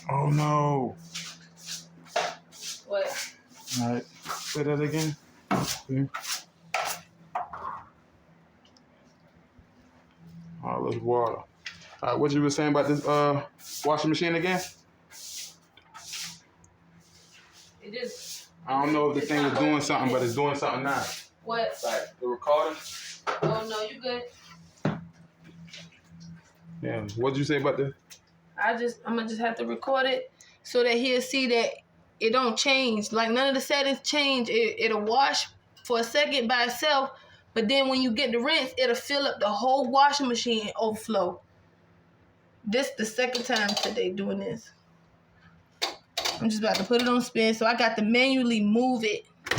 Oh no. What? All right. Say that again. Okay. All this water. All right, what you were saying about this washing machine again? It just. I don't know if the thing was doing something, but it's doing something now. What? Like the recording. Oh no, you good? Yeah. What'd you say about this? I'm gonna just have to record it so that he'll see that it don't change. Like none of the settings change. It'll wash for a second by itself, but then when you get the rinse, it'll fill up the whole washing machine and overflow. This the second time today doing this. I'm just about to put it on spin, so I got to manually move it. It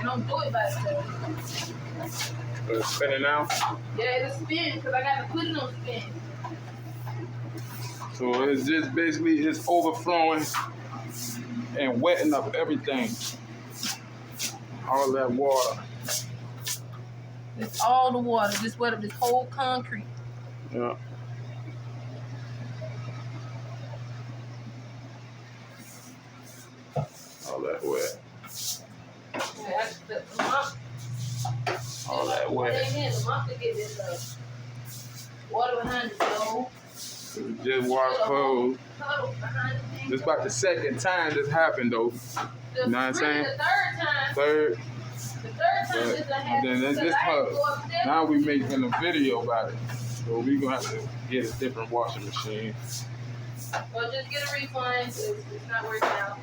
don't do it by itself. It's spinning now. Yeah, it'll spin because I got to put it on spin. So it's just basically it's overflowing and wetting up everything. All that water. It's all the water. Just wet up this whole concrete. Yeah. All that wet. Yeah, the mop. All that wet. The mop to get this water behind the stove. Just wash clothes. This is about the second time this happened though. You know what I'm saying? The third time. Third. The third time this done happened. Then this now we making a video about it. So we gonna have to get a different washing machine. Well, just get a refund. It's not working out.